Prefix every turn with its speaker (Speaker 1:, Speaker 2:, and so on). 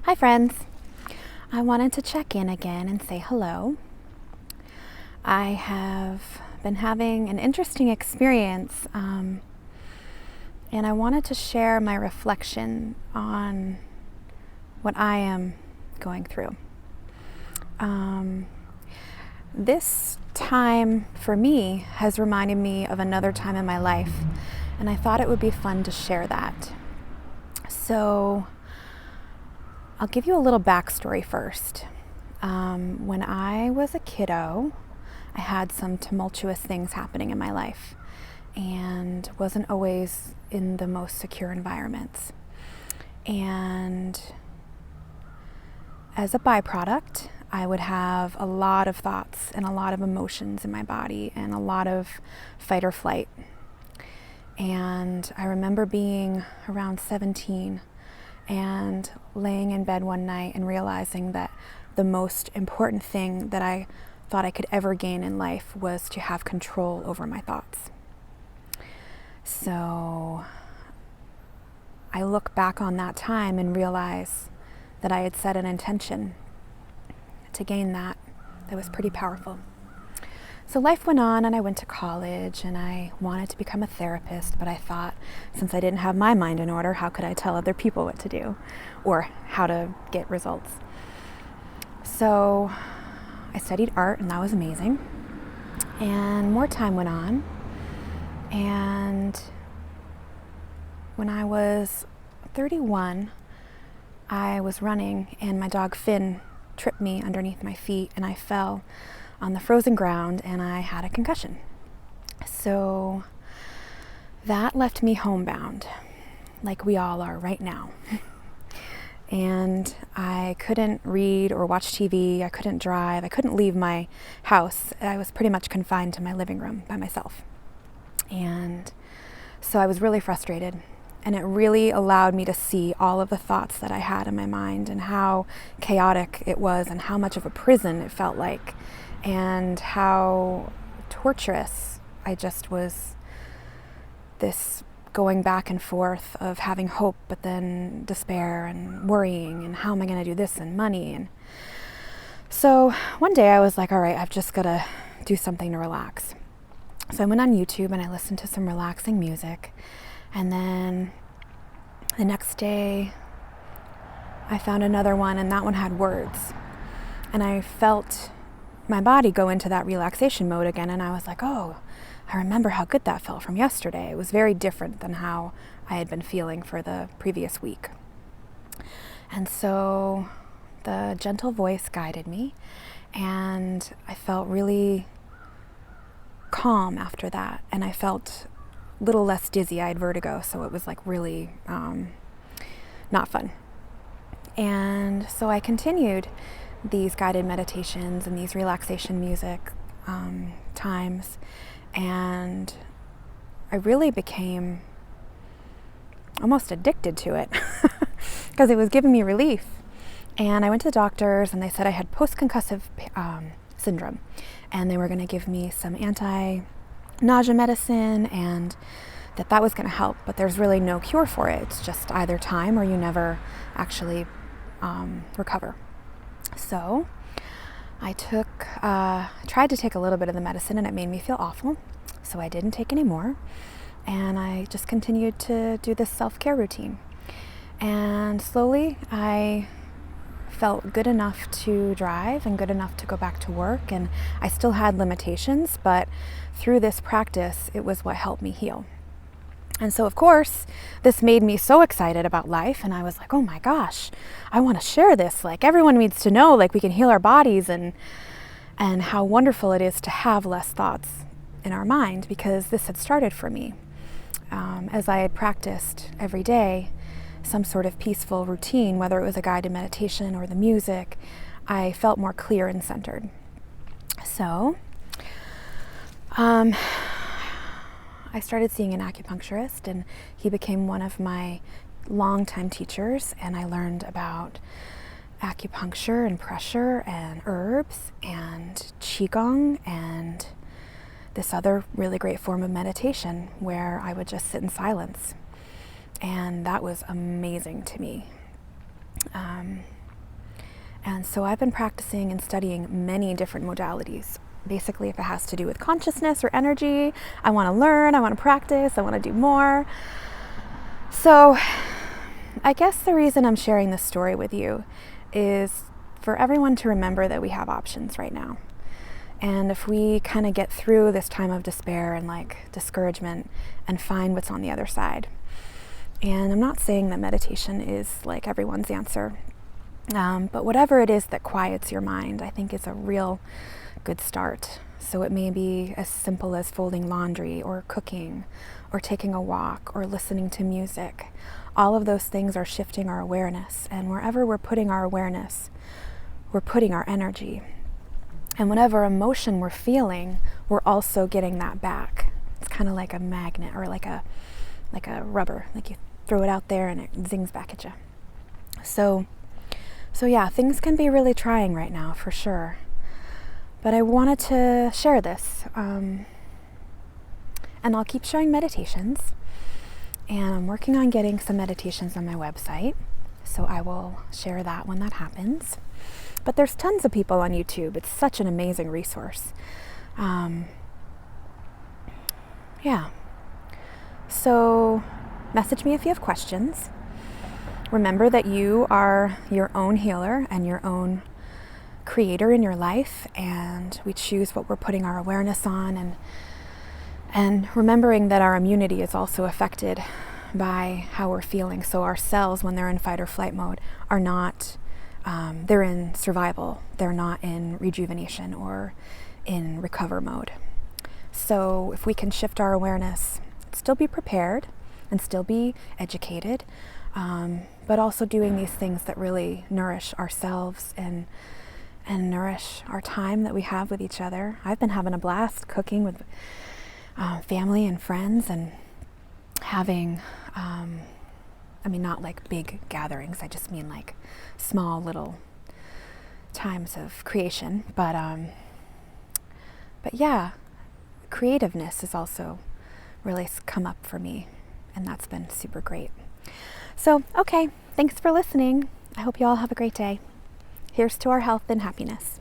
Speaker 1: Hi friends, I wanted to check in again and say hello. I have been having an interesting experience and I wanted to share my reflection on what I am going through. This time for me has reminded me of another time in my life, and I thought it would be fun to share that. So I'll give you a little backstory first. When I was a kiddo, I had some tumultuous things happening in my life and wasn't always in the most secure environments. And as a byproduct, I would have a lot of thoughts and a lot of emotions in my body and a lot of fight or flight. And I remember being around 17 and laying in bed one night and realizing that the most important thing that I thought I could ever gain in life was to have control over my thoughts. So I look back on that time and realize that I had set an intention to gain that was pretty powerful. So life went on and I went to college and I wanted to become a therapist, but I thought since I didn't have my mind in order, how could I tell other people what to do or how to get results? So I studied art and that was amazing. And more time went on, and when I was 31, I was running and my dog Finn tripped me underneath my feet and I fell on the frozen ground and I had a concussion. So that left me homebound, like we all are right now. And I couldn't read or watch TV, I couldn't drive, I couldn't leave my house. I was pretty much confined to my living room by myself. And so I was really frustrated. And it really allowed me to see all of the thoughts that I had in my mind and how chaotic it was and how much of a prison it felt like and how torturous I just was, this going back and forth of having hope but then despair and worrying and how am I going to do this and money. And so one day I was like, all right, I've just got to do something to relax. So I went on YouTube and I listened to some relaxing music. And then the next day, I found another one, and that one had words. And I felt my body go into that relaxation mode again, and I was like, oh, I remember how good that felt from yesterday. It was very different than how I had been feeling for the previous week. And so the gentle voice guided me, and I felt really calm after that, and I felt little less dizzy. I had vertigo, so it was like really not fun. And so I continued these guided meditations and these relaxation music times, and I really became almost addicted to it because it was giving me relief. And I went to the doctors and they said I had post-concussive syndrome, and they were going to give me some anti-nausea medicine and that was going to help, but there's really no cure for it. It's just either time or you never actually recover. So I tried to take a little bit of the medicine and it made me feel awful. So I didn't take any more. And I just continued to do this self-care routine. And slowly I felt good enough to drive and good enough to go back to work. And I still had limitations, but through this practice, it was what helped me heal. And so, of course, this made me so excited about life. And I was like, oh my gosh, I want to share this. Like, everyone needs to know, like, we can heal our bodies and how wonderful it is to have less thoughts in our mind, because this had started for me. As I had practiced every day some sort of peaceful routine, whether it was a guided meditation or the music, I felt more clear and centered. So, I started seeing an acupuncturist, and he became one of my longtime teachers, and I learned about acupuncture and pressure and herbs and qigong and this other really great form of meditation where I would just sit in silence. And that was amazing to me. And so I've been practicing and studying many different modalities. Basically, if it has to do with consciousness or energy, I want to learn, I want to practice, I want to do more. So I guess the reason I'm sharing this story with you is for everyone to remember that we have options right now. And if we kind of get through this time of despair and like discouragement and find what's on the other side. And I'm not saying that meditation is like everyone's answer, but whatever it is that quiets your mind, I think is a real good start. So it may be as simple as folding laundry or cooking or taking a walk or listening to music. All of those things are shifting our awareness, and wherever we're putting our awareness, we're putting our energy. And whatever emotion we're feeling, we're also getting that back. It's kind of like a magnet or like a rubber, like you throw it out there and it zings back at you. So yeah, things can be really trying right now for sure. But I wanted to share this. And I'll keep sharing meditations. And I'm working on getting some meditations on my website. So I will share that when that happens. But there's tons of people on YouTube. It's such an amazing resource. Yeah. So message me if you have questions. Remember that you are your own healer and your own creator in your life, and we choose what we're putting our awareness on, and remembering that our immunity is also affected by how we're feeling. So our cells, when they're in fight or flight mode, are not, they're in survival. They're not in rejuvenation or in recover mode. So if we can shift our awareness, still be prepared and still be educated, but also doing these things that really nourish ourselves and nourish our time that we have with each other. I've been having a blast cooking with family and friends, and having, not like big gatherings, I just mean like small little times of creation. But yeah, creativeness has also really come up for me, and that's been super great. So, okay, thanks for listening. I hope you all have a great day. Here's to our health and happiness.